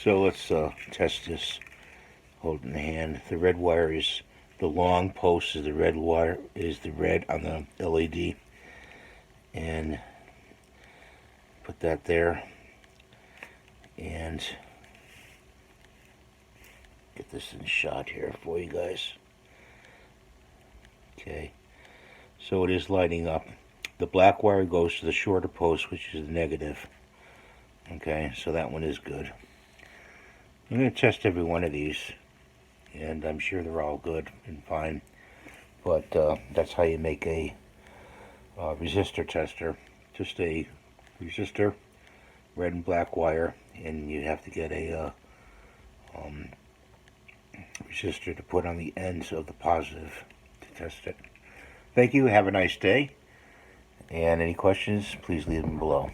So let's test this. Hold it in the hand. The red wire is the long post. Is the red wire is the red on the LED, and put that there, and get this in shot here for you guys. Okay, so it is lighting up. The black wire goes to the shorter post, which is the negative. Okay, so that one is good. I'm going to test every one of these, and I'm sure they're all good and fine. But that's how you make a resistor tester. Just a resistor, red and black wire, and you have to get a resistor to put on the ends of the positive to test it. Thank you. Have a nice day. And any questions, please leave them below.